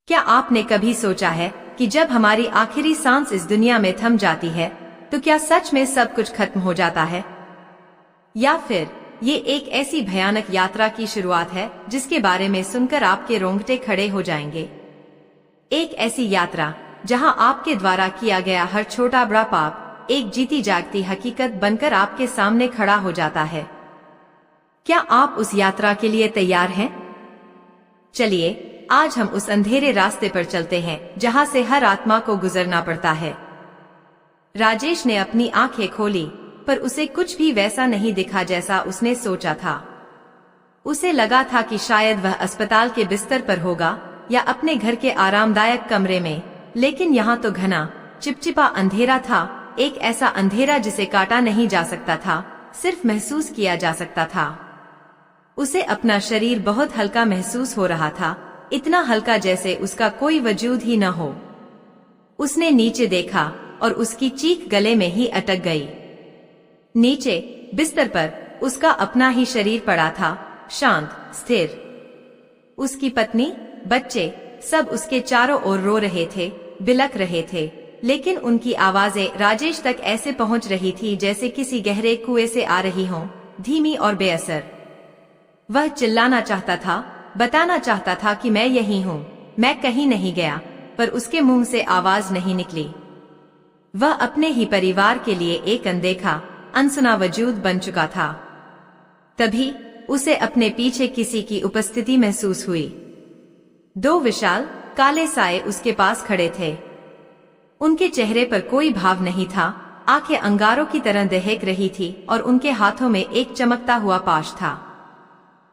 क्या आपने कभी सोचा है कि जब हमारी आखिरी सांस इस दुनिया में थम जाती है तो क्या सच में सब कुछ खत्म हो जाता है, या फिर ये एक ऐसी भयानक यात्रा की शुरुआत है जिसके बारे में सुनकर आपके रोंगटे खड़े हो जाएंगे। एक ऐसी यात्रा जहां आपके द्वारा किया गया हर छोटा बड़ा पाप एक जीती जागती हकीकत बनकर आपके सामने खड़ा हो जाता है। क्या आप उस यात्रा के लिए तैयार हैं? चलिए आज हम उस अंधेरे रास्ते पर चलते हैं जहां से हर आत्मा को गुजरना पड़ता है। राजेश ने अपनी आंखें खोली पर उसे कुछ भी वैसा नहीं दिखा जैसा उसने सोचा था। उसे लगा था कि शायद वह अस्पताल के बिस्तर पर होगा या अपने घर के आरामदायक कमरे में, लेकिन यहाँ तो घना चिपचिपा अंधेरा था, एक ऐसा अंधेरा जिसे काटा नहीं जा सकता था, सिर्फ महसूस किया जा सकता था। उसे अपना शरीर बहुत हल्का महसूस हो रहा था, इतना हल्का जैसे उसका कोई वजूद ही न हो। उसने नीचे देखा और उसकी चीख गले में ही अटक गई। नीचे बिस्तर पर उसका अपना ही शरीर पड़ा था, शांत, स्थिर। उसकी पत्नी, बच्चे सब उसके चारों ओर रो रहे थे, बिलख रहे थे, लेकिन उनकी आवाजें राजेश तक ऐसे पहुंच रही थी जैसे किसी गहरे कुएं से आ रही हों, धीमी और बेअसर। वह चिल्लाना चाहता था, बताना चाहता था कि मैं यही हूँ, मैं कहीं नहीं गया, पर उसके मुंह से आवाज नहीं निकली। वह अपने ही परिवार के लिए एक अनदेखा, अनसुना वजूद बन चुका था। तभी उसे अपने पीछे किसी की उपस्थिति महसूस हुई। दो विशाल काले साए उसके पास खड़े थे। उनके चेहरे पर कोई भाव नहीं था, आंखें अंगारों की तरह दहक रही थी और उनके हाथों में एक चमकता हुआ पाश था।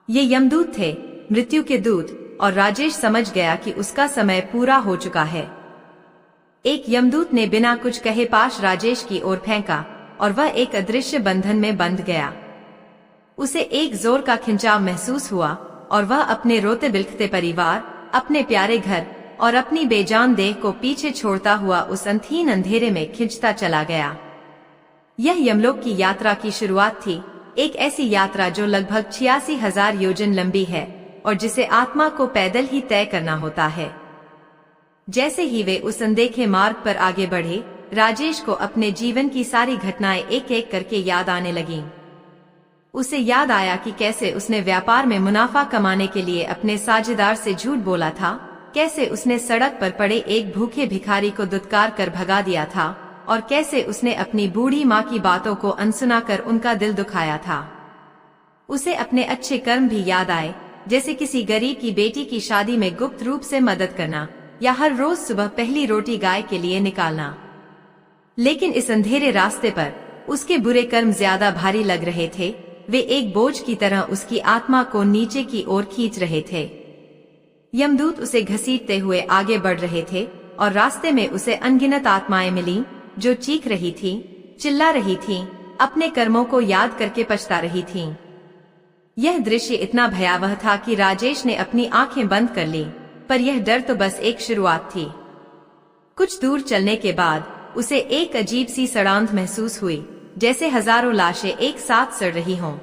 ये यमदूत थे, मृत्यु के दूत, और राजेश समझ गया कि उसका समय पूरा हो चुका है। एक यमदूत ने बिना कुछ कहे पाश राजेश की ओर फेंका और वह एक अदृश्य बंधन में बंध गया। उसे एक जोर का खिंचाव महसूस हुआ और वह अपने रोते बिलखते परिवार, अपने प्यारे घर और अपनी बेजान देह को पीछे छोड़ता हुआ उस अंधीन अंधेरे में खिंचता चला गया। यह यमलोक की यात्रा की शुरुआत थी, एक ऐसी यात्रा जो लगभग 86,000 योजन लंबी है और जिसे आत्मा को पैदल ही तय करना होता है। जैसे ही वे उस अनदेखे मार्ग पर आगे बढ़े, राजेश को अपने जीवन की सारी घटनाएं एक एक करके याद आने लगीं। उसे याद आया कि कैसे उसने व्यापार में मुनाफा कमाने के लिए अपने साझेदार से झूठ बोला था, कैसे उसने सड़क पर पड़े एक भूखे भिखारी को दुत्कार कर भगा दिया था और कैसे उसने अपनी बूढ़ी माँ की बातों को अनसुना कर उनका दिल दुखाया था। उसे अपने अच्छे कर्म भी याद आए, जैसे किसी गरीब की बेटी की शादी में गुप्त रूप से मदद करना या हर रोज सुबह पहली रोटी गाय के लिए निकालना। लेकिन इस अंधेरे रास्ते पर उसके बुरे कर्म ज्यादा भारी लग रहे थे, वे एक बोझ की तरह उसकी आत्मा को नीचे की ओर खींच रहे थे। यमदूत उसे घसीटते हुए आगे बढ़ रहे थे और रास्ते में उसे अनगिनत आत्माएं मिलीं, जो चीख रही थीं, चिल्ला रही थीं, अपने कर्मों को याद करके पछता रही थीं। यह दृश्य इतना भयावह था कि राजेश ने अपनी आंखें बंद कर ली, पर यह डर तो बस एक शुरुआत थी। कुछ दूर चलने के बाद उसे एक अजीब सी सड़ांध महसूस हुई, जैसे हजारों लाशें एक साथ सड़ रही हों।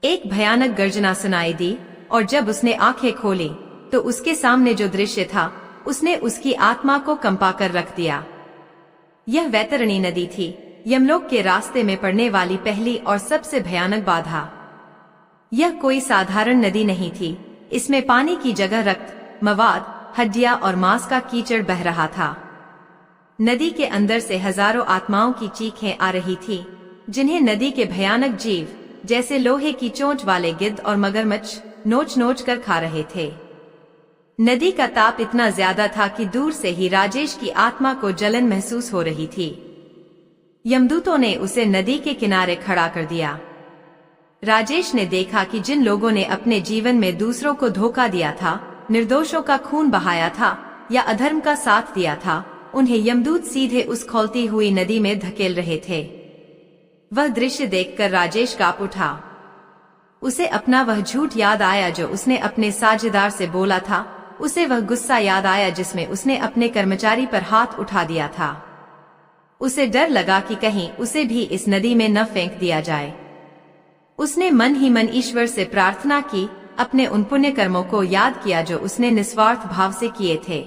एक भयानक गर्जना सुनाई दी और जब उसने आंखें खोली तो उसके सामने जो दृश्य था उसने उसकी आत्मा को कंपा कर रख दिया। यह वैतरणी नदी थी, यमलोक के रास्ते में पड़ने वाली पहली और सबसे भयानक बाधा। यह कोई साधारण नदी नहीं थी, इसमें पानी की जगह रक्त, मवाद, हड्डियां और मांस का कीचड़ बह रहा था। नदी के अंदर से हजारों आत्माओं की चीखें आ रही थी, जिन्हें नदी के भयानक जीव जैसे लोहे की चोंच वाले गिद्ध और मगरमच्छ नोच नोच कर खा रहे थे। नदी का ताप इतना ज्यादा था कि दूर से ही राजेश की आत्मा को जलन महसूस हो रही थी। यमदूतों ने उसे नदी के किनारे खड़ा कर दिया। राजेश ने देखा कि जिन लोगों ने अपने जीवन में दूसरों को धोखा दिया था, निर्दोषों का खून बहाया था या अधर्म का साथ दिया था, उन्हें यमदूत सीधे उस खौलती हुई नदी में धकेल रहे थे। वह दृश्य देखकर राजेश कांप उठा। उसे अपना वह झूठ याद आया जो उसने अपने साझेदार से बोला था, उसे वह गुस्सा याद आया जिसमें उसने अपने कर्मचारी पर हाथ उठा दिया था। उसे डर लगा कि कहीं उसे भी इस नदी में न फेंक दिया जाए। उसने मन ही मन ईश्वर से प्रार्थना की अपने उन पुण्य कर्मों को याद किया जो उसने निस्वार्थ भाव से किए थे।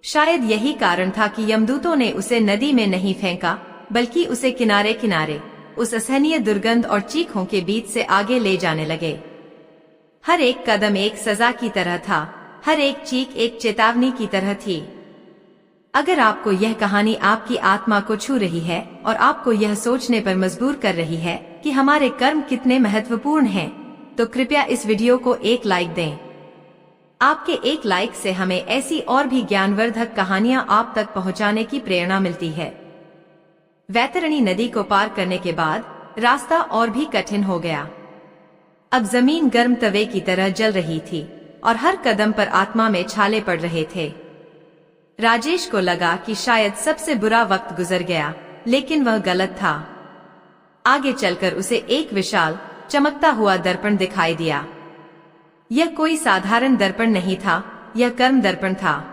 शायद यही कारण था कि यमदूतों ने उसे नदी में नहीं फेंका, बल्कि उसे किनारे किनारे उस असहनीय दुर्गंध और चीखों के बीच से आगे ले जाने लगे। हर एक कदम एक सजा की तरह था, हर एक चीख एक चेतावनी की तरह थी। अगर आपको यह कहानी आपकी आत्मा को छू रही है और आपको यह सोचने पर मजबूर कर रही है कि हमारे कर्म कितने महत्वपूर्ण हैं, तो कृपया इस वीडियो को एक लाइक दें। आपके एक लाइक से हमें ऐसी और भी ज्ञानवर्धक कहानियां आप तक पहुंचाने की प्रेरणा मिलती है। वैतरणी नदी को पार करने के बाद रास्ता और भी कठिन हो गया। अब जमीन गर्म तवे की तरह जल रही थी और हर कदम पर आत्मा में छाले पड़ रहे थे। राजेश को लगा कि शायद सबसे बुरा वक्त गुजर गया, लेकिन वह गलत था। आगे चलकर उसे एक विशाल चमकता हुआ दर्पण दिखाई दिया। यह कोई साधारण दर्पण नहीं था, यह कर्म दर्पण था।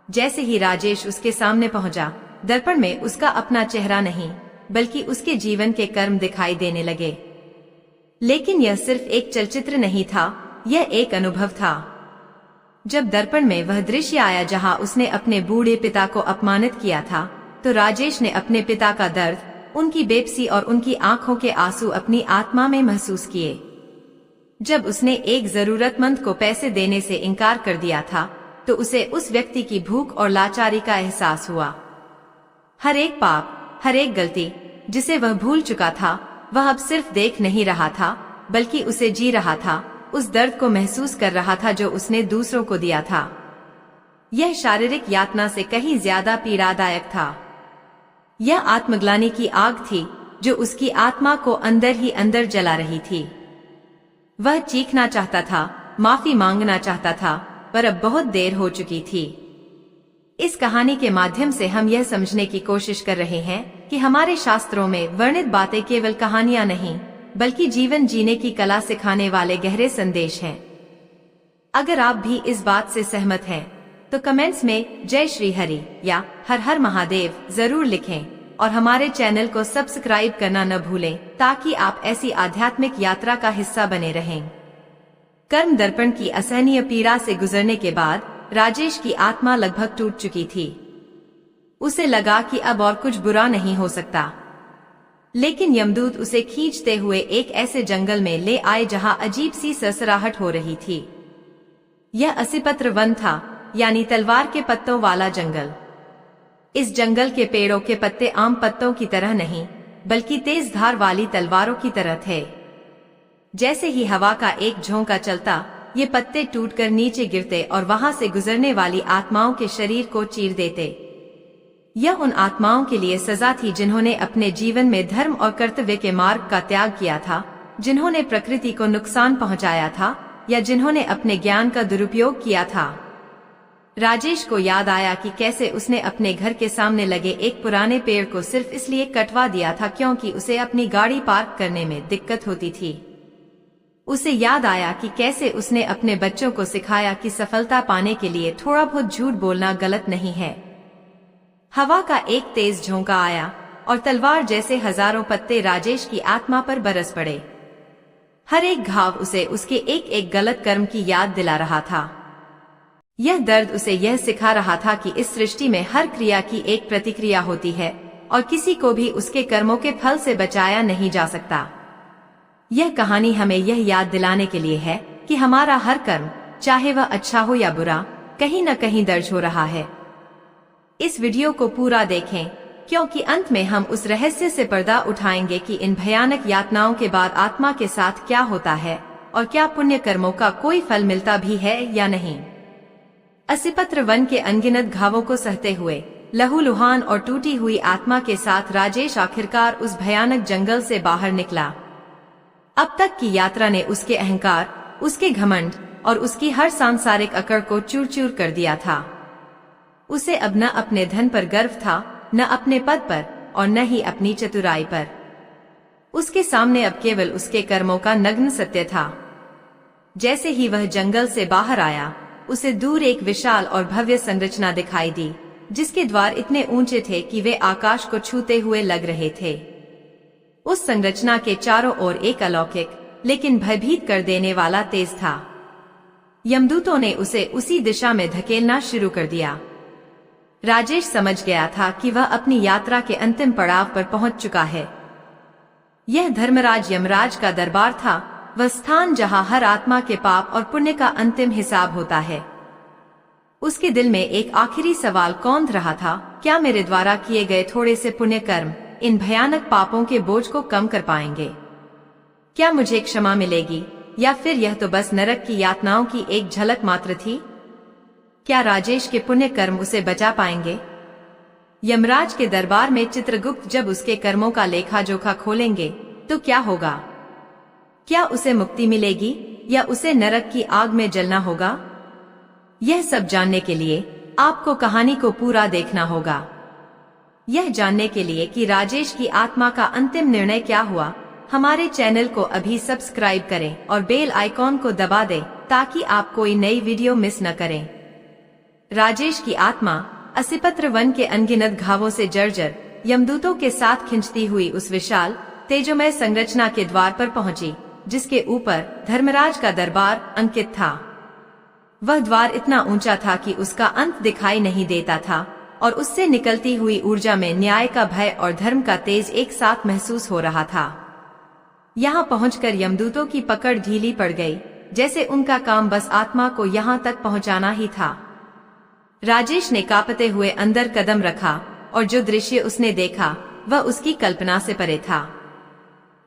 जैसे ही राजेश उसके सामने पहुंचा, दर्पण में उसका अपना चेहरा नहीं, बल्कि उसके जीवन के कर्म दिखाई देने लगे। लेकिन यह सिर्फ एक चलचित्र नहीं था, यह एक अनुभव था। जब दर्पण में वह दृश्य आया जहां उसने अपने बूढ़े पिता को अपमानित किया था, तो राजेश ने अपने पिता का दर्द, उनकी बेबसी और उनकी आंखों के आंसू अपनी आत्मा में महसूस किए। जब उसने एक जरूरतमंद को पैसे देने से इनकार कर दिया था, तो उसे उस व्यक्ति की भूख और लाचारी का एहसास हुआ। हर एक पाप, हर एक गलती जिसे वह भूल चुका था, वह अब सिर्फ देख नहीं रहा था, बल्कि उसे जी रहा था, उस दर्द को महसूस कर रहा था जो उसने दूसरों को दिया था। यह शारीरिक यातना से कहीं ज्यादा पीड़ादायक था। यह आत्मग्लानि की आग थी जो उसकी आत्मा को अंदर ही अंदर जला रही थी। वह चीखना चाहता था, माफी मांगना चाहता था, पर अब बहुत देर हो चुकी थी। इस कहानी के माध्यम से हम यह समझने की कोशिश कर रहे हैं कि हमारे शास्त्रों में वर्णित बातें केवल कहानियां नहीं, बल्कि जीवन जीने की कला सिखाने वाले गहरे संदेश हैं। अगर आप भी इस बात से सहमत हैं, तो कमेंट्स में जय श्री हरि या हर हर महादेव जरूर लिखें और हमारे चैनल को सब्सक्राइब करना न भूलें, ताकि आप ऐसी आध्यात्मिक यात्रा का हिस्सा बने रहें। कर्म दर्पण की असहनीय पीड़ा से गुजरने के बाद राजेश की आत्मा लगभग टूट चुकी थी। उसे लगा कि अब और कुछ बुरा नहीं हो सकता। लेकिन यमदूत उसे खींचते हुए एक ऐसे जंगल में ले आए जहां अजीब सी सरसराहट हो रही थी। यह असिपत्र वन था, यानी तलवार के पत्तों वाला जंगल। इस जंगल के पेड़ों के पत्ते आम पत्तों की तरह नहीं, बल्कि तेज धार वाली तलवारों की तरह थे। जैसे ही हवा का एक झोंका चलता, ये पत्ते टूटकर नीचे गिरते और वहां से गुजरने वाली आत्माओं के शरीर को चीर देते। यह उन आत्माओं के लिए सजा थी जिन्होंने अपने जीवन में धर्म और कर्तव्य के मार्ग का त्याग किया था, जिन्होंने प्रकृति को नुकसान पहुंचाया था या जिन्होंने अपने ज्ञान का दुरुपयोग किया था। राजेश को याद आया कि कैसे उसने अपने घर के सामने लगे एक पुराने पेड़ को सिर्फ इसलिए कटवा दिया था क्योंकि उसे अपनी गाड़ी पार्क करने में दिक्कत होती थी। उसे याद आया कि कैसे उसने अपने बच्चों को सिखाया कि सफलता पाने के लिए थोड़ा बहुत झूठ बोलना गलत नहीं है। हवा का एक तेज झोंका आया और तलवार जैसे हजारों पत्ते राजेश की आत्मा पर बरस पड़े। हर एक घाव उसे उसके एक एक गलत कर्म की याद दिला रहा था। यह दर्द उसे यह सिखा रहा था कि इस सृष्टि में हर क्रिया की एक प्रतिक्रिया होती है और किसी को भी उसके कर्मों के फल से बचाया नहीं जा सकता। यह कहानी हमें यह याद दिलाने के लिए है कि हमारा हर कर्म, चाहे वह अच्छा हो या बुरा, कहीं न कहीं दर्ज हो रहा है। इस वीडियो को पूरा देखें, क्योंकि अंत में हम उस रहस्य से पर्दा उठाएंगे कि इन भयानक यातनाओं के बाद आत्मा के साथ क्या होता है और क्या पुण्य कर्मों का कोई फल मिलता भी है या नहीं। असिपत्र वन के अनगिनत घावों को सहते हुए, लहूलुहान और टूटी हुई आत्मा के साथ राजेश आखिरकार उस भयानक जंगल से बाहर निकला। अब तक की यात्रा ने उसके अहंकार, उसके घमंड और उसकी हर सांसारिक अकड़ को चूर चूर कर दिया था। उसे अब न अपने धन पर गर्व था, न अपने पद पर और न ही अपनी चतुराई पर। उसके सामने अब केवल उसके कर्मों का नग्न सत्य था। जैसे ही वह जंगल से बाहर आया, उसे दूर एक विशाल और भव्य संरचना दिखाई दी, जिसके द्वार इतने ऊंचे थे कि वे आकाश को छूते हुए लग रहे थे। उस संरचना के चारों ओर एक अलौकिक, लेकिन भयभीत कर देने वाला तेज था। यमदूतों ने उसे उसी दिशा में धकेलना शुरू कर दिया। राजेश समझ गया था कि वह अपनी यात्रा के अंतिम पड़ाव पर पहुंच चुका है। यह धर्मराज यमराज का दरबार था, वह स्थान जहां हर आत्मा के पाप और पुण्य का अंतिम हिसाब होता है। उसके दिल में एक आखिरी सवाल कौंध रहा था, क्या मेरे द्वारा किए गए थोड़े से पुण्य कर्म इन भयानक पापों के बोझ को कम कर पाएंगे? क्या मुझे क्षमा मिलेगी, या फिर यह तो बस नरक की यातनाओं की एक झलक मात्र थी? क्या राजेश के पुण्य कर्म उसे बचा पाएंगे? यमराज के दरबार में चित्रगुप्त जब उसके कर्मों का लेखा जोखा खोलेंगे तो क्या होगा? क्या उसे मुक्ति मिलेगी या उसे नरक की आग में जलना होगा? यह सब जानने के लिए आपको कहानी को पूरा देखना होगा। यह जानने के लिए कि राजेश की आत्मा का अंतिम निर्णय क्या हुआ, हमारे चैनल को अभी सब्सक्राइब करें और बेल आइकॉन को दबा दें ताकि आप कोई नई वीडियो मिस न करें। राजेश की आत्मा असिपत्र वन के अनगिनत घावों से जर्जर यमदूतों के साथ खिंचती हुई उस विशाल तेजोमय संरचना के द्वार पर पहुंची, जिसके ऊपर धर्मराज का दरबार अंकित था। वह द्वार इतना ऊंचा था कि उसका अंत दिखाई नहीं देता था और उससे निकलती हुई ऊर्जा में न्याय का भय और धर्म का तेज एक साथ महसूस हो रहा था। यहाँ पहुंचकर यमदूतों की पकड़ ढीली पड़ गई, जैसे उनका काम बस आत्मा को यहाँ तक पहुँचाना ही था। राजेश ने कांपते हुए अंदर कदम रखा और जो दृश्य उसने देखा वह उसकी कल्पना से परे था।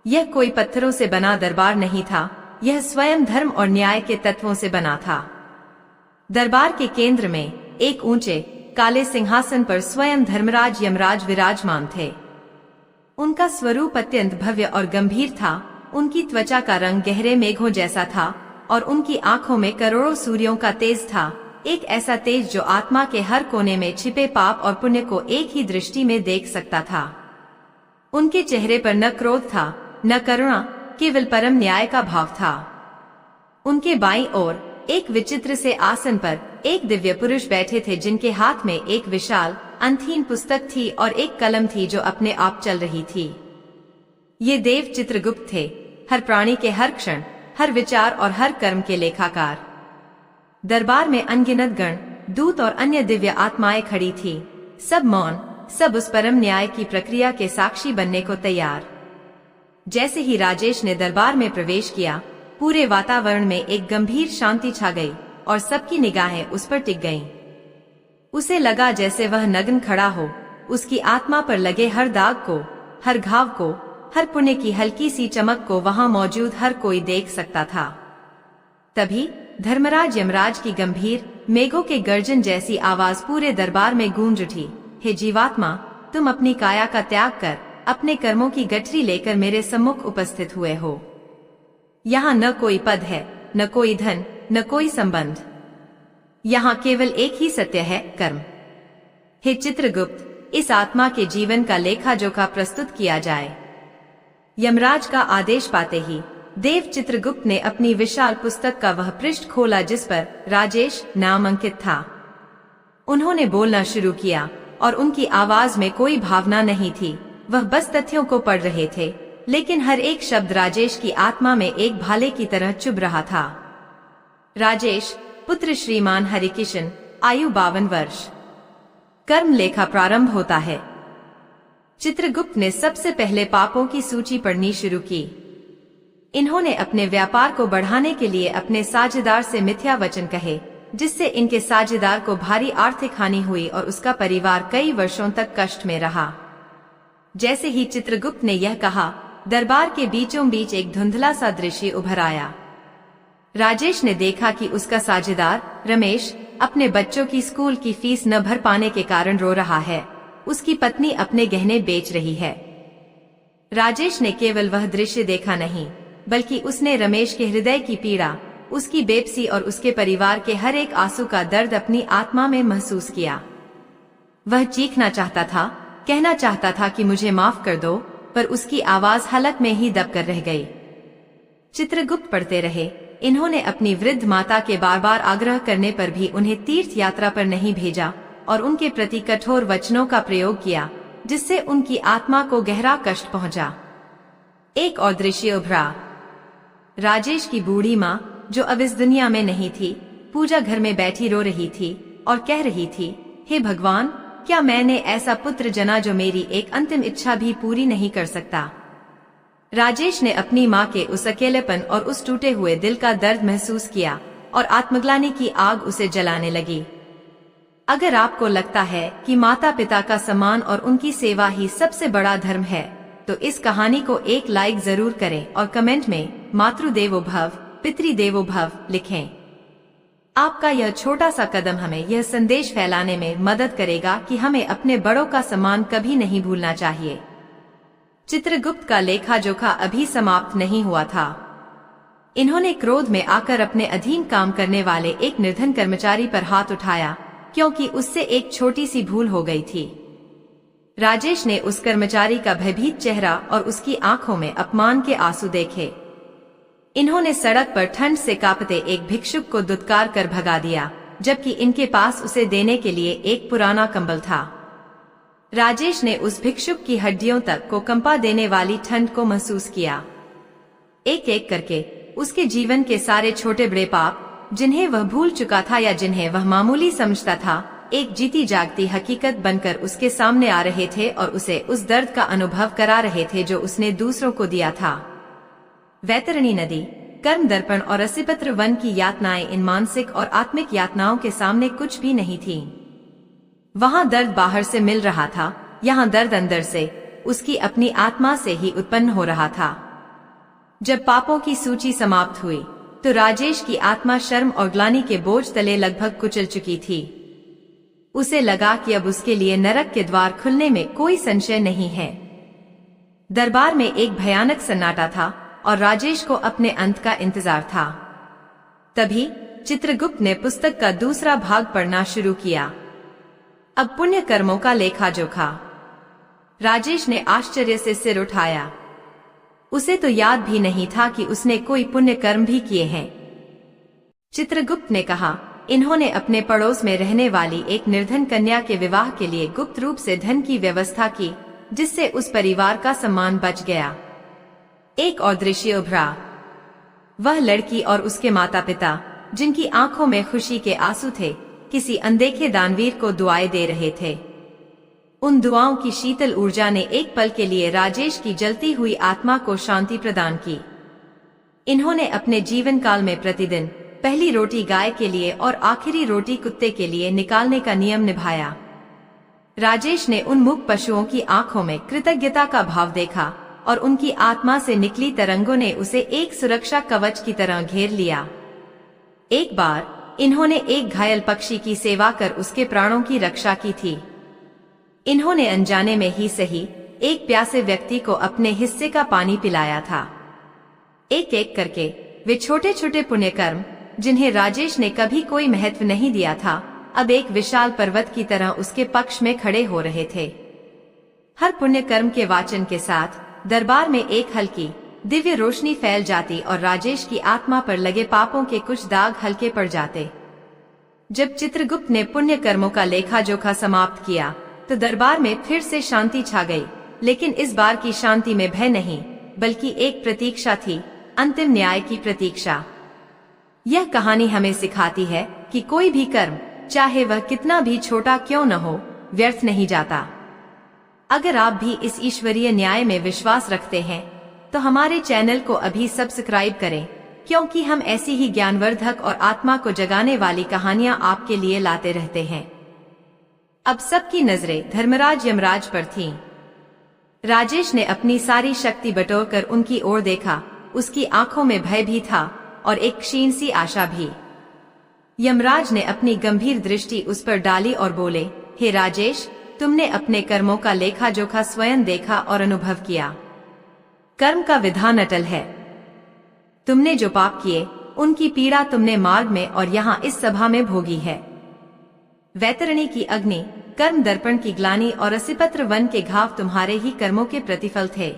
यह कोई पत्थरों से बना दरबार नहीं था, यह स्वयं धर्म और न्याय के तत्वों से बना था। दरबार के केंद्र में एक ऊंचे काले सिंहासन पर स्वयं धर्मराज यमराज विराजमान थे। उनका स्वरूप अत्यंत भव्य और गंभीर था। उनकी त्वचा का रंग गहरे मेघों जैसा था और उनकी आंखों में करोड़ों सूर्यों का तेज था, एक ऐसा तेज जो आत्मा के हर कोने में छिपे पाप और पुण्य को एक ही दृष्टि में देख सकता था। उनके चेहरे पर न क्रोध था न करुणा, केवल परम न्याय का भाव था। उनके बाईं ओर एक विचित्र से आसन पर एक दिव्य पुरुष बैठे थे, जिनके हाथ में एक विशाल अंतहीन पुस्तक थी और एक कलम थी जो अपने आप चल रही थी। ये देव चित्रगुप्त थे, हर प्राणी के हर क्षण, हर विचार और हर कर्म के लेखाकार। दरबार में अनगिनत गण, दूत और अन्य दिव्य आत्माएं खड़ी थी, सब मौन, सब उस परम न्याय की प्रक्रिया के साक्षी बनने को तैयार। जैसे ही राजेश ने दरबार में प्रवेश किया, पूरे वातावरण में एक गंभीर शांति छा गई और सबकी निगाहें उस पर टिक गईं। उसे लगा जैसे वह नग्न खड़ा हो, उसकी आत्मा पर लगे हर दाग को, हर घाव को, हर पुण्य की हल्की सी चमक को वहां मौजूद हर कोई देख सकता था। तभी धर्मराज यमराज की गंभीर मेघों के गर्जन जैसी आवाज पूरे दरबार में गूंज उठी। हे जीवात्मा, तुम अपनी काया का त्याग कर अपने कर्मों की गठरी लेकर मेरे सम्मुख उपस्थित हुए हो। यहाँ न कोई पद है, न कोई धन, न कोई संबंध। यहाँ केवल एक ही सत्य है, कर्म। हे चित्रगुप्त, इस आत्मा के जीवन का लेखा जोखा प्रस्तुत किया जाए। यमराज का आदेश पाते ही देव चित्रगुप्त ने अपनी विशाल पुस्तक का वह पृष्ठ खोला जिस पर राजेश नाम अंकित था। उन्होंने बोलना शुरू किया और उनकी आवाज में कोई भावना नहीं थी, वह बस तथ्यों को पढ़ रहे थे, लेकिन हर एक शब्द राजेश की आत्मा में एक भाले की तरह चुभ रहा था। राजेश, पुत्र श्रीमान हरिकिशन, आयु 52 वर्ष। कर्म लेखा प्रारंभ होता है। चित्रगुप्त ने सबसे पहले पापों की सूची पढ़नी शुरू की। इन्होंने अपने व्यापार को बढ़ाने के लिए अपने साझेदार से मिथ्या वचन कहे, जिससे इनके साझेदार को भारी आर्थिक हानि हुई और उसका परिवार कई वर्षों तक कष्ट में रहा। जैसे ही चित्रगुप्त ने यह कहा, दरबार के बीचों बीच एक धुंधला सा दृश्य उभर आया। राजेश ने देखा कि उसका साझेदार रमेश अपने बच्चों की स्कूल की फीस न भर पाने के कारण रो रहा है, उसकी पत्नी अपने गहने बेच रही है। राजेश ने केवल वह दृश्य देखा नहीं, बल्कि उसने रमेश के हृदय की पीड़ा, उसकी बेबसी और उसके परिवार के हर एक आंसू का दर्द अपनी आत्मा में महसूस किया। वह चीखना चाहता था, कहना चाहता था कि मुझे माफ कर दो, पर उसकी आवाज हलक में ही दबकर रह गई। चित्रगुप्त पढ़ते रहे। इन्होंने अपनी वृद्ध माता के बार बार आग्रह करने पर भी उन्हें तीर्थ यात्रा पर नहीं भेजा और उनके प्रति कठोर वचनों का प्रयोग किया, जिससे उनकी आत्मा को गहरा कष्ट पहुंचा। एक और दृश्य उभरा। राजेश की बूढ़ी माँ, जो अब इस दुनिया में नहीं थी, पूजा घर में बैठी रो रही थी और कह रही थी, हे भगवान, क्या मैंने ऐसा पुत्र जना जो मेरी एक अंतिम इच्छा भी पूरी नहीं कर सकता। राजेश ने अपनी माँ के उस अकेलेपन और उस टूटे हुए दिल का दर्द महसूस किया और आत्मग्लानि की आग उसे जलाने लगी। अगर आपको लगता है कि माता पिता का सम्मान और उनकी सेवा ही सबसे बड़ा धर्म है, तो इस कहानी को एक लाइक जरूर करें और कमेंट में मातृदेवो भव, पितृदेवो भव लिखें। आपका यह छोटा सा कदम हमें यह संदेश फैलाने में मदद करेगा कि हमें अपने बड़ों का सम्मान कभी नहीं भूलना चाहिए। चित्रगुप्त का लेखा जोखा अभी समाप्त नहीं हुआ था। इन्होंने क्रोध में आकर अपने अधीन काम करने वाले एक निर्धन कर्मचारी पर हाथ उठाया, क्योंकि उससे एक छोटी सी भूल हो गई थी। राजेश ने उस कर्मचारी का भयभीत चेहरा और उसकी आंखों में अपमान के आंसू देखे। इन्होंने सड़क पर ठंड से कांपते एक भिक्षुक को दुत्कार कर भगा दिया, जबकि इनके पास उसे देने के लिए एक पुराना कंबल था। राजेश ने उस भिक्षुक की हड्डियों तक को कंपा देने वाली ठंड को महसूस किया। एक एक करके उसके जीवन के सारे छोटे बड़े पाप, जिन्हें वह भूल चुका था या जिन्हें वह मामूली समझता था, एक जीती जागती हकीकत बनकर उसके सामने आ रहे थे और उसे उस दर्द का अनुभव करा रहे थे जो उसने दूसरों को दिया था। वैतरणी नदी, कर्म दर्पण और असिपत्र वन की यातनाएं इन मानसिक और आत्मिक यातनाओं के सामने कुछ भी नहीं थीं। वहां दर्द बाहर से मिल रहा था, यहाँ दर्द अंदर से, उसकी अपनी आत्मा से ही उत्पन्न हो रहा था। जब पापों की सूची समाप्त हुई, तो राजेश की आत्मा शर्म और ग्लानि के बोझ तले लगभग कुचल चुकी थी। उसे लगा कि अब उसके लिए नरक के द्वार खुलने में कोई संशय नहीं है। दरबार में एक भयानक सन्नाटा था और राजेश को अपने अंत का इंतजार था। तभी चित्रगुप्त ने पुस्तक का दूसरा भाग पढ़ना शुरू किया। अब पुण्य कर्मों का लेखा जोखा। राजेश ने आश्चर्य से सिर उठाया। उसे तो याद भी नहीं था कि उसने कोई पुण्य कर्म भी किए हैं। चित्रगुप्त ने कहा, इन्होंने अपने पड़ोस में रहने वाली एक निर्धन कन्या के विवाह के लिए गुप्त रूप से धन की व्यवस्था की, जिससे उस परिवार का सम्मान बच गया। एक और दृश्य उभरा। वह लड़की और उसके माता पिता, जिनकी आंखों में खुशी के आंसू थे, किसी अनदेखे दानवीर को दुआएं दे रहे थे। उन दुआओं की शीतल ऊर्जा ने एक पल के लिए राजेश की जलती हुई आत्मा को शांति प्रदान की। इन्होंने अपने जीवन काल में प्रतिदिन पहली रोटी गाय के लिए और आखिरी रोटी कुत्ते के लिए निकालने का नियम निभाया। राजेश ने उन मूक पशुओं की आंखों में कृतज्ञता का भाव देखा और उनकी आत्मा से निकली तरंगों ने उसे एक सुरक्षा कवच की तरह घेर लिया। एक बार इन्होंने एक घायल पक्षी की सेवा कर उसके प्राणों की रक्षा की थी। इन्होंने अनजाने में ही सही एक प्यासे व्यक्ति को अपने हिस्से का पानी पिलाया था। एक एक करके वे छोटे छोटे पुण्य कर्म, जिन्हें राजेश ने कभी कोई महत्व नहीं दिया था, अब एक विशाल पर्वत की तरह उसके पक्ष में खड़े हो रहे थे। हर पुण्य कर्म के वाचन के साथ दरबार में एक हल्की दिव्य रोशनी फैल जाती और राजेश की आत्मा पर लगे पापों के कुछ दाग हल्के पड़ जाते। जब चित्रगुप्त ने पुण्य कर्मों का लेखा जोखा समाप्त किया, तो दरबार में फिर से शांति छा गई, लेकिन इस बार की शांति में भय नहीं, बल्कि एक प्रतीक्षा थी, अंतिम न्याय की प्रतीक्षा। यह कहानी हमें सिखाती है कि कोई भी कर्म, चाहे वह कितना भी छोटा क्यों न हो, व्यर्थ नहीं जाता। अगर आप भी इस ईश्वरीय न्याय में विश्वास रखते हैं, तो हमारे चैनल को अभी सब्सक्राइब करें, क्योंकि हम ऐसी ही ज्ञानवर्धक और आत्मा को जगाने वाली कहानियां आपके लिए लाते रहते हैं। अब सबकी नजरें धर्मराज यमराज पर थीं। राजेश ने अपनी सारी शक्ति बटोरकर उनकी ओर देखा। उसकी आंखों में भय भी था और एक क्षीण सी आशा भी। यमराज ने अपनी गंभीर दृष्टि उस पर डाली और बोले, हे राजेश, तुमने अपने कर्मों का लेखा जोखा स्वयं देखा और अनुभव किया। कर्म का विधान अटल है। तुमने जो पाप किए, उनकी पीड़ा तुमने मार्ग में और यहाँ इस सभा में भोगी है। वैतरणी की अग्नि, कर्म दर्पण की ग्लानि और असिपत्र वन के घाव तुम्हारे ही कर्मों के प्रतिफल थे।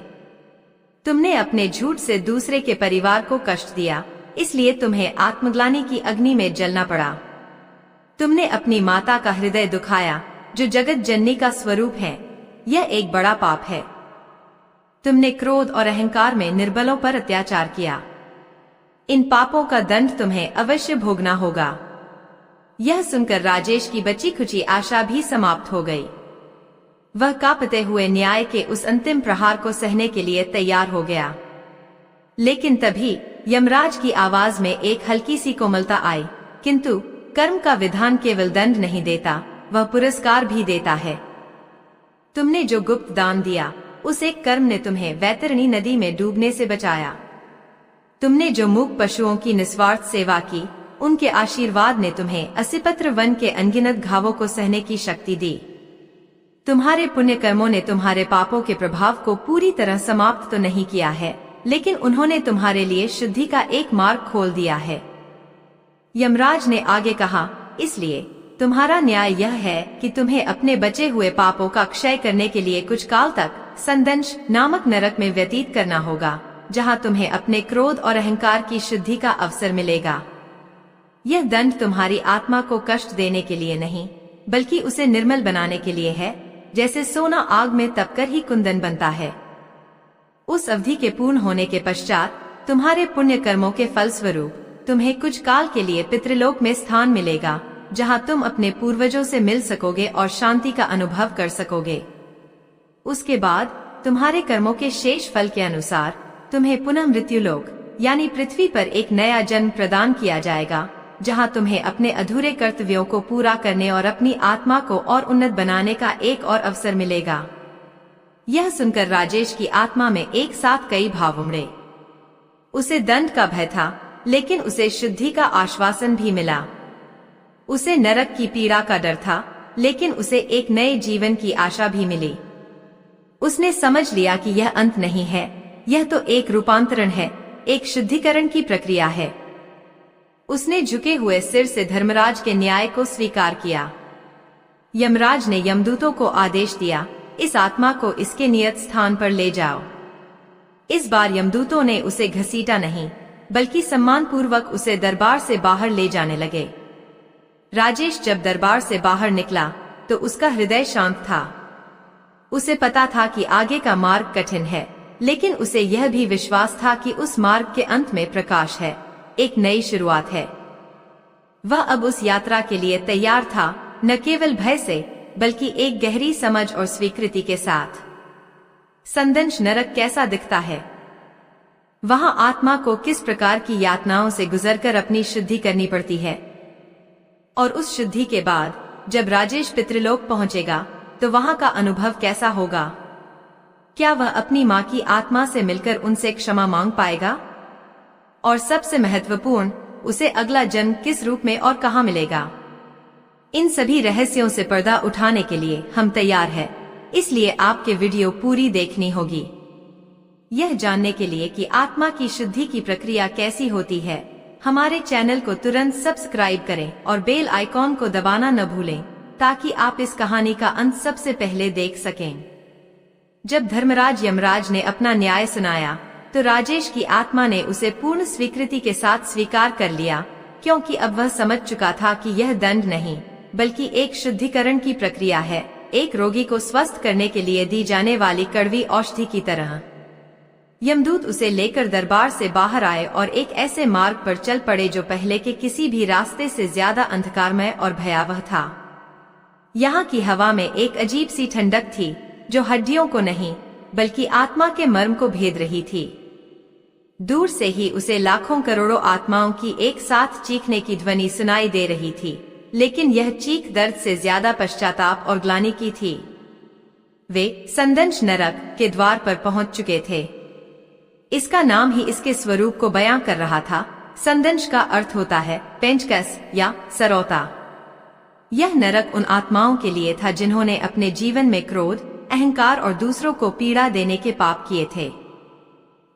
तुमने अपने झूठ से दूसरे के परिवार को कष्ट दिया, इसलिए तुम्हें आत्मग्लानि की अग्नि में जलना पड़ा। तुमने अपनी माता का हृदय दुखाया, जो जगत जननी का स्वरूप है। यह एक बड़ा पाप है। तुमने क्रोध और अहंकार में निर्बलों पर अत्याचार किया। इन पापों का दंड तुम्हें अवश्य भोगना होगा। यह सुनकर राजेश की बची खुची आशा भी समाप्त हो गई। वह कांपते हुए न्याय के उस अंतिम प्रहार को सहने के लिए तैयार हो गया। लेकिन तभी यमराज की आवाज में एक हल्की सी कोमलता आई। किंतु कर्म का विधान केवल दंड नहीं देता, वह पुरस्कार भी देता है। तुमने जो गुप्त दान दिया, उस एक कर्म ने तुम्हें वैतरणी नदी में डूबने से बचाया। तुमने जो मूक पशुओं की निस्वार्थ सेवा की, उनके आशीर्वाद ने तुम्हें असिपत्र वन के अनगिनत घावों को सहने की शक्ति दी। तुम्हारे पुण्य कर्मों ने तुम्हारे पापों के प्रभाव को पूरी तरह समाप्त तो नहीं किया है, लेकिन उन्होंने तुम्हारे लिए शुद्धि का एक मार्ग खोल दिया है। यमराज ने आगे कहा, इसलिए तुम्हारा न्याय यह है कि तुम्हें अपने बचे हुए पापों का क्षय करने के लिए कुछ काल तक संदंश नामक नरक में व्यतीत करना होगा, जहां तुम्हें अपने क्रोध और अहंकार की शुद्धि का अवसर मिलेगा। यह दंड तुम्हारी आत्मा को कष्ट देने के लिए नहीं, बल्कि उसे निर्मल बनाने के लिए है, जैसे सोना आग में तपकर ही कुंदन बनता है। उस अवधि के पूर्ण होने के पश्चात तुम्हारे पुण्य कर्मों के फलस्वरूप तुम्हें कुछ काल के लिए पितृलोक में स्थान मिलेगा, जहां तुम अपने पूर्वजों से मिल सकोगे और शांति का अनुभव कर सकोगे। उसके बाद तुम्हारे कर्मों के शेष फल के अनुसार तुम्हें पुनः मृत्युलोक यानी पृथ्वी पर एक नया जन्म प्रदान किया जाएगा, जहां तुम्हें अपने अधूरे कर्तव्यों को पूरा करने और अपनी आत्मा को और उन्नत बनाने का एक और अवसर मिलेगा। यह सुनकर राजेश की आत्मा में एक साथ कई भाव उमड़े। उसे दंड का भय था, लेकिन उसे शुद्धि का आश्वासन भी मिला। उसे नरक की पीड़ा का डर था, लेकिन उसे एक नए जीवन की आशा भी मिली। उसने समझ लिया कि यह अंत नहीं है, यह तो एक रूपांतरण है, एक शुद्धिकरण की प्रक्रिया है। उसने झुके हुए सिर से धर्मराज के न्याय को स्वीकार किया। यमराज ने यमदूतों को आदेश दिया, इस आत्मा को इसके नियत स्थान पर ले जाओ। इस बार यमदूतों ने उसे घसीटा नहीं, बल्कि सम्मान पूर्वक उसे दरबार से बाहर ले जाने लगे। राजेश जब दरबार से बाहर निकला तो उसका हृदय शांत था। उसे पता था कि आगे का मार्ग कठिन है, लेकिन उसे यह भी विश्वास था कि उस मार्ग के अंत में प्रकाश है, एक नई शुरुआत है। वह अब उस यात्रा के लिए तैयार था, न केवल भय से, बल्कि एक गहरी समझ और स्वीकृति के साथ। संदंश नरक कैसा दिखता है? वहां आत्मा को किस प्रकार की यातनाओं से गुजरकर अपनी शुद्धि करनी पड़ती है, और उस शुद्धि के बाद जब राजेश पितृलोक पहुंचेगा तो वहां का अनुभव कैसा होगा? क्या वह अपनी मां की आत्मा से मिलकर उनसे क्षमा मांग पाएगा? और सबसे महत्वपूर्ण, उसे अगला जन्म किस रूप में और कहां मिलेगा? इन सभी रहस्यों से पर्दा उठाने के लिए हम तैयार हैं, इसलिए आपके वीडियो पूरी देखनी होगी। यह जानने के लिए कि आत्मा की शुद्धि की प्रक्रिया कैसी होती है, हमारे चैनल को तुरंत सब्सक्राइब करें और बेल आइकॉन को दबाना न भूलें, ताकि आप इस कहानी का अंत सबसे पहले देख सकें। जब धर्मराज यमराज ने अपना न्याय सुनाया तो राजेश की आत्मा ने उसे पूर्ण स्वीकृति के साथ स्वीकार कर लिया, क्योंकि अब वह समझ चुका था कि यह दंड नहीं, बल्कि एक शुद्धिकरण की प्रक्रिया है, एक रोगी को स्वस्थ करने के लिए दी जाने वाली कड़वी औषधि की तरह। यमदूत उसे लेकर दरबार से बाहर आए और एक ऐसे मार्ग पर चल पड़े जो पहले के किसी भी रास्ते से ज्यादा अंधकारमय और भयावह था। यहाँ की हवा में एक अजीब सी ठंडक थी, जो हड्डियों को नहीं, बल्कि आत्मा के मर्म को भेद रही थी। दूर से ही उसे लाखों करोड़ों आत्माओं की एक साथ चीखने की ध्वनि सुनाई दे रही थी, लेकिन यह चीख दर्द से ज्यादा पश्चाताप और ग्लानि की थी। वे संदंश नरक के द्वार पर पहुंच चुके थे। इसका नाम ही इसके स्वरूप को बयां कर रहा था। संदंश का अर्थ होता है पेंचकस या सरौता। यह नरक उन आत्माओं के लिए था जिन्होंने अपने जीवन में क्रोध, अहंकार और दूसरों को पीड़ा देने के पाप किए थे।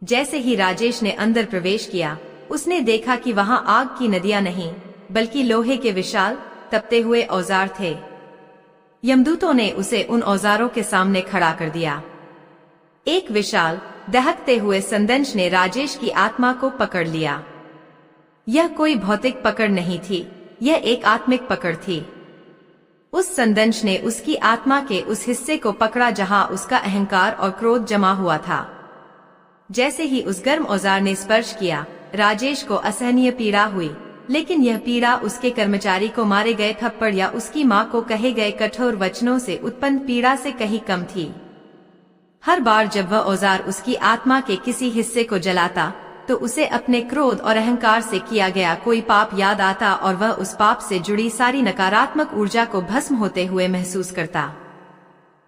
जैसे ही राजेश ने अंदर प्रवेश किया, उसने देखा कि वहां आग की नदियां नहीं, बल्कि लोहे के विशाल तपते हुए औजार थे। यमदूतों ने उसे उन औजारों के सामने खड़ा कर दिया। एक विशाल दहकते हुए संदंश ने राजेश की आत्मा को पकड़ लिया। यह कोई भौतिक पकड़ नहीं थी, यह एक आत्मिक पकड़ थी। उस संदंश ने उसकी आत्मा के उस हिस्से को पकड़ा जहां उसका अहंकार और क्रोध जमा हुआ था। जैसे ही उस गर्म औजार ने स्पर्श किया, राजेश को असहनीय पीड़ा हुई, लेकिन यह पीड़ा उसके कर्मचारी को मारे गए थप्पड़ या उसकी मां को कहे गए कठोर वचनों से उत्पन्न पीड़ा से कहीं कम थी। हर बार जब वह औजार उसकी आत्मा के किसी हिस्से को जलाता, तो उसे अपने क्रोध और अहंकार से किया गया कोई पाप याद आता और वह उस पाप से जुड़ी सारी नकारात्मक ऊर्जा को भस्म होते हुए महसूस करता।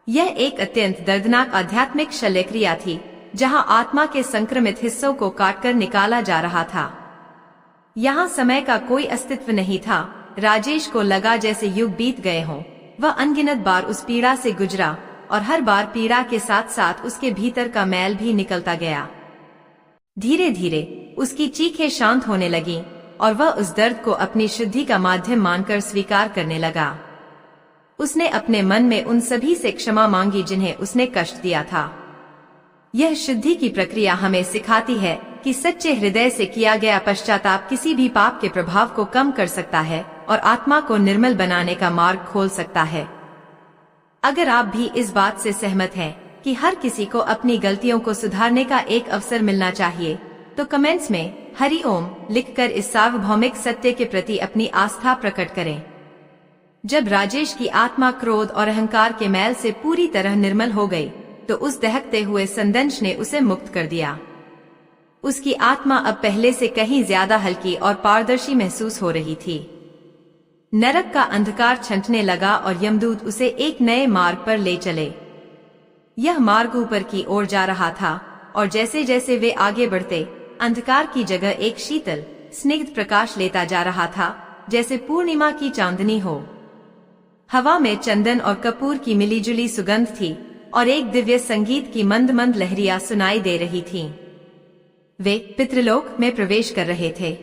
यह एक अत्यंत दर्दनाक आध्यात्मिक शल्यक्रिया थी, जहां आत्मा के संक्रमित हिस्सों को काटकर निकाला जा रहा था। यहाँ समय का कोई अस्तित्व नहीं था। राजेश को लगा जैसे युग बीत गए हों। वह अनगिनत बार उस पीड़ा से गुजरा और हर बार पीड़ा के साथ साथ उसके भीतर का मैल भी निकलता गया। धीरे धीरे उसकी चीखें शांत होने लगीं और वह उस दर्द को अपनी शुद्धि का माध्यम मानकर स्वीकार करने लगा। उसने अपने मन में उन सभी से क्षमा मांगी जिन्हें उसने कष्ट दिया था। यह शुद्धि की प्रक्रिया हमें सिखाती है कि सच्चे हृदय से किया गया पश्चाताप किसी भी पाप के प्रभाव को कम कर सकता है और आत्मा को निर्मल बनाने का मार्ग खोल सकता है। अगर आप भी इस बात से सहमत हैं कि हर किसी को अपनी गलतियों को सुधारने का एक अवसर मिलना चाहिए, तो कमेंट्स में हरि ओम लिखकर इस सार्वभौमिक सत्य के प्रति अपनी आस्था प्रकट करें। जब राजेश की आत्मा क्रोध और अहंकार के मैल से पूरी तरह निर्मल हो गई, तो उस दहकते हुए संदंश ने उसे मुक्त कर दिया। उसकी आत्मा अब पहले से कहीं ज्यादा हल्की और पारदर्शी महसूस हो रही थी। नरक का अंधकार छंटने लगा और यमदूत उसे एक नए मार्ग पर ले चले। यह मार्ग ऊपर की ओर जा रहा था और जैसे जैसे वे आगे बढ़ते, अंधकार की जगह एक शीतल स्निग्ध प्रकाश लेता जा रहा था, जैसे पूर्णिमा की चांदनी हो। हवा में चंदन और कपूर की मिलीजुली सुगंध थी और एक दिव्य संगीत की मंद मंद लहरियां सुनाई दे रही थीं। वे पितृलोक में प्रवेश कर रहे थे।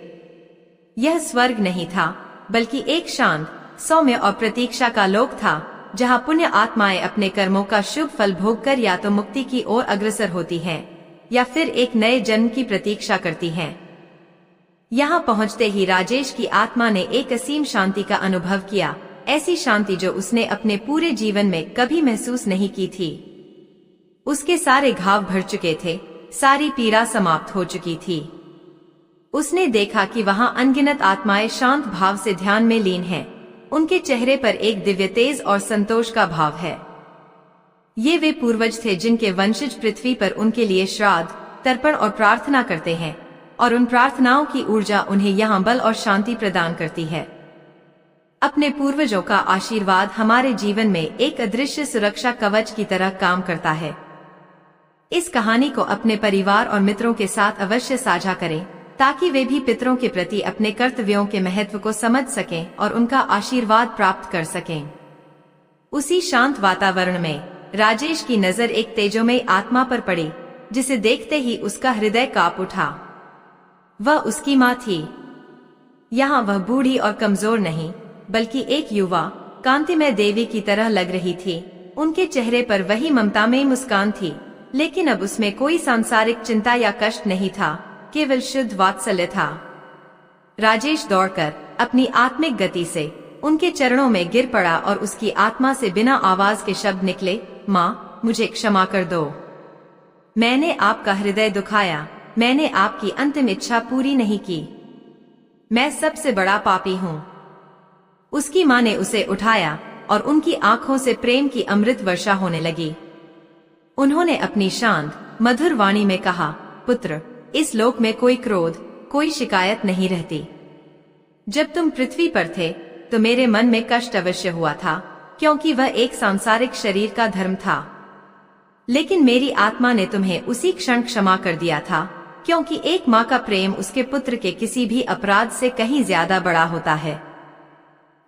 यह स्वर्ग नहीं था, बल्कि एक शांत, सौम्य और प्रतीक्षा का लोक था, जहां पुण्य आत्माएं अपने कर्मों का शुभ फल भोगकर या तो मुक्ति की ओर अग्रसर होती हैं, या फिर एक नए जन्म की प्रतीक्षा करती हैं। यहाँ पहुँचते ही राजेश की आत्मा ने एक असीम शांति का अनुभव किया, ऐसी शांति जो उसने अपने पूरे जीवन में कभी महसूस नहीं की थी। उसके सारे घाव भर चुके थे, सारी पीड़ा समाप्त हो चुकी थी। उसने देखा कि वहाँ अनगिनत आत्माएं शांत भाव से ध्यान में लीन हैं। उनके चेहरे पर एक दिव्य तेज और संतोष का भाव है। ये वे पूर्वज थे जिनके वंशज पृथ्वी पर उनके लिए श्राद्ध, तर्पण और प्रार्थना करते हैं, और उन प्रार्थनाओं की ऊर्जा उन्हें यहाँ बल और शांति प्रदान करती है। अपने पूर्वजों का आशीर्वाद हमारे जीवन में एक अदृश्य सुरक्षा कवच की तरह काम करता है। इस कहानी को अपने परिवार और मित्रों के साथ अवश्य साझा करें, ताकि वे भी पितरों के प्रति अपने कर्तव्यों के महत्व को समझ सकें और उनका आशीर्वाद प्राप्त कर सकें। उसी शांत वातावरण में राजेश की नजर एक तेजोमयी आत्मा पर पड़ी, जिसे देखते ही उसका हृदय कांप उठा। वह उसकी माँ थी। यहाँ वह बूढ़ी और कमजोर नहीं, बल्कि एक युवा कांतिमय देवी की तरह लग रही थी। उनके चेहरे पर वही ममतामयी मुस्कान थी, लेकिन अब उसमें कोई सांसारिक चिंता या कष्ट नहीं था, केवल शुद्ध वात्सल्य था। राजेश दौड़कर अपनी आत्मिक गति से उनके चरणों में गिर पड़ा और उसकी आत्मा से बिना आवाज के शब्द निकले, माँ, मुझे क्षमा कर दो। मैंने आपका हृदय दुखाया, मैंने आपकी अंतिम इच्छा पूरी नहीं की। मैं सबसे बड़ा पापी हूँ। उसकी माँ ने उसे उठाया और उनकी आंखों से प्रेम की अमृत वर्षा होने लगी। उन्होंने अपनी शांत, मधुर वाणी में कहा, पुत्र, इस लोक में कोई क्रोध, कोई शिकायत नहीं रहती। जब तुम पृथ्वी पर थे, तो मेरे मन में कष्ट अवश्य हुआ था, क्योंकि वह एक सांसारिक शरीर का धर्म था। लेकिन मेरी आत्मा ने तुम्हें उसी क्षण क्षमा कर दिया था, क्योंकि एक माँ का प्रेम उसके पुत्र के किसी भी अपराध से कहीं ज्यादा बड़ा होता है।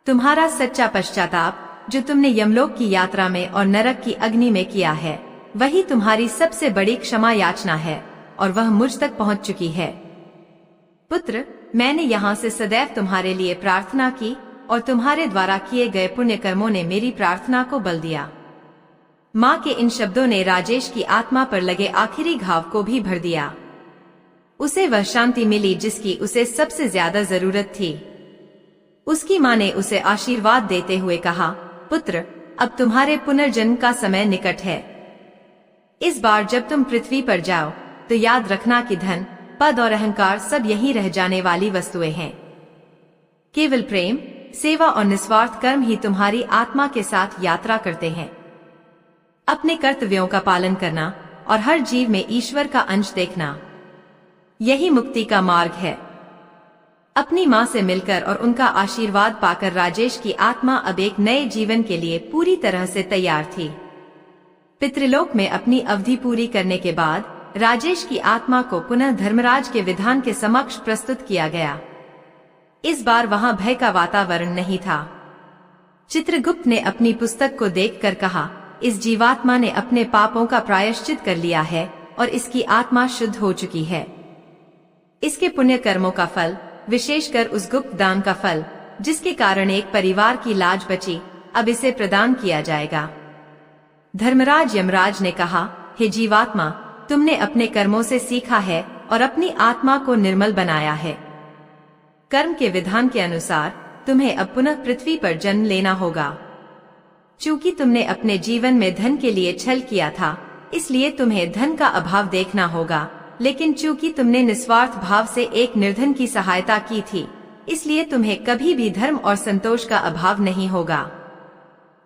तुम्हारा सच्चा पश्चाताप, जो तुमने यमलोक की यात्रा में और नरक की अग्नि में किया है, वही तुम्हारी सबसे बड़ी क्षमा याचना है, और वह मुझ तक पहुंच चुकी है। पुत्र, मैंने यहाँ से सदैव तुम्हारे लिए प्रार्थना की, और तुम्हारे द्वारा किए गए पुण्य कर्मों ने मेरी प्रार्थना को बल दिया। माँ के इन शब्दों ने राजेश की आत्मा पर लगे आखिरी घाव को भी भर दिया। उसे वह शांति मिली जिसकी उसे सबसे ज्यादा जरूरत थी। उसकी माँ ने उसे आशीर्वाद देते हुए कहा, पुत्र, अब तुम्हारे पुनर्जन्म का समय निकट है। इस बार जब तुम पृथ्वी पर जाओ, तो याद रखना कि धन, पद और अहंकार सब यहीं रह जाने वाली वस्तुएं हैं। केवल प्रेम, सेवा और निस्वार्थ कर्म ही तुम्हारी आत्मा के साथ यात्रा करते हैं। अपने कर्तव्यों का पालन करना और हर जीव में ईश्वर का अंश देखना, यही मुक्ति का मार्ग है। अपनी माँ से मिलकर और उनका आशीर्वाद पाकर राजेश की आत्मा अब एक नए जीवन के लिए पूरी तरह से तैयार थी। पितृलोक में अपनी अवधि पूरी करने के बाद राजेश की आत्मा को पुनः धर्मराज के विधान के समक्ष प्रस्तुत किया गया। इस बार वहां भय का वातावरण नहीं था। चित्रगुप्त ने अपनी पुस्तक को देखकर कहा, इस जीवात्मा ने अपने पापों का प्रायश्चित कर लिया है और इसकी आत्मा शुद्ध हो चुकी है। इसके पुण्य कर्मों का फल, विशेषकर उस गुप्त दान का फल जिसके कारण एक परिवार की लाज बची, अब इसे प्रदान किया जाएगा। धर्मराज यमराज ने कहा, हे जीवात्मा, तुमने अपने कर्मों से सीखा है और अपनी आत्मा को निर्मल बनाया है। कर्म के विधान के अनुसार तुम्हें अब पुनः पृथ्वी पर जन्म लेना होगा। चूंकि तुमने अपने जीवन में धन के लिए छल किया था, इसलिए तुम्हें धन का अभाव देखना होगा, लेकिन चूंकि तुमने निस्वार्थ भाव से एक निर्धन की सहायता की थी, इसलिए तुम्हें कभी भी धर्म और संतोष का अभाव नहीं होगा।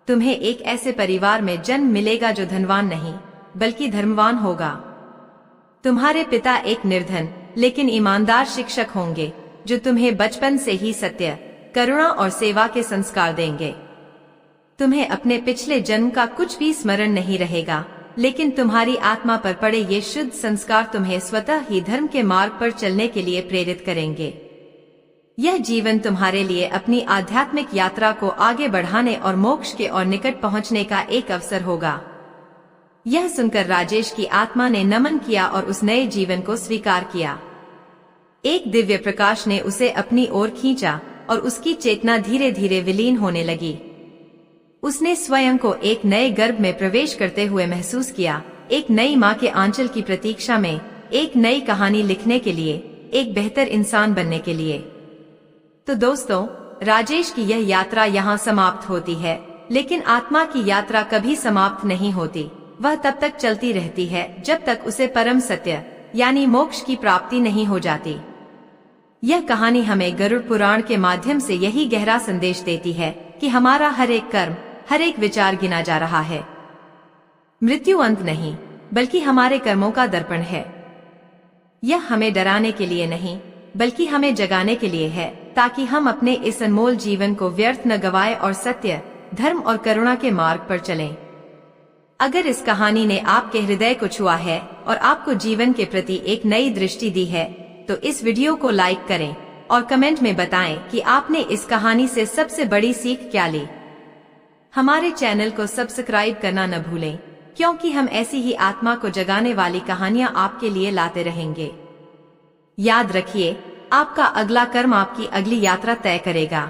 तुम्हें एक ऐसे परिवार में जन्म मिलेगा जो धनवान नहीं बल्कि धर्मवान होगा। तुम्हारे पिता एक निर्धन लेकिन ईमानदार शिक्षक होंगे जो तुम्हें बचपन से ही सत्य, करुणा और सेवा के संस्कार देंगे। तुम्हें अपने पिछले जन्म का कुछ भी स्मरण नहीं रहेगा, लेकिन तुम्हारी आत्मा पर पड़े ये शुद्ध संस्कार तुम्हें स्वतः ही धर्म के मार्ग पर चलने के लिए प्रेरित करेंगे। यह जीवन तुम्हारे लिए अपनी आध्यात्मिक यात्रा को आगे बढ़ाने और मोक्ष के और निकट पहुंचने का एक अवसर होगा। यह सुनकर राजेश की आत्मा ने नमन किया और उस नए जीवन को स्वीकार किया। एक दिव्य प्रकाश ने उसे अपनी ओर खींचा और उसकी चेतना धीरे धीरे विलीन होने लगी। उसने स्वयं को एक नए गर्भ में प्रवेश करते हुए महसूस किया, एक नई माँ के आंचल की प्रतीक्षा में, एक नई कहानी लिखने के लिए, एक बेहतर इंसान बनने के लिए। तो दोस्तों, राजेश की यह यात्रा यहाँ समाप्त होती है, लेकिन आत्मा की यात्रा कभी समाप्त नहीं होती। वह तब तक चलती रहती है जब तक उसे परम सत्य यानी मोक्ष की प्राप्ति नहीं हो जाती। यह कहानी हमें गरुड़ पुराण के माध्यम से यही गहरा संदेश देती है कि हमारा हर एक कर्म, हर एक विचार गिना जा रहा है। मृत्यु अंत नहीं बल्कि हमारे कर्मों का दर्पण है। यह हमें डराने के लिए नहीं बल्कि हमें जगाने के लिए है, ताकि हम अपने इस अनमोल जीवन को व्यर्थ न गवाएं और सत्य, धर्म और करुणा के मार्ग पर चलें। अगर इस कहानी ने आपके हृदय को छुआ है और आपको जीवन के प्रति एक नई दृष्टि दी है, तो इस वीडियो को लाइक करें और कमेंट में बताएं कि आपने इस कहानी से सबसे बड़ी सीख क्या ली। हमारे चैनल को सब्सक्राइब करना न भूलें, क्योंकि हम ऐसी ही आत्मा को जगाने वाली कहानियां आपके लिए लाते रहेंगे। याद रखिए, आपका अगला कर्म आपकी अगली यात्रा तय करेगा।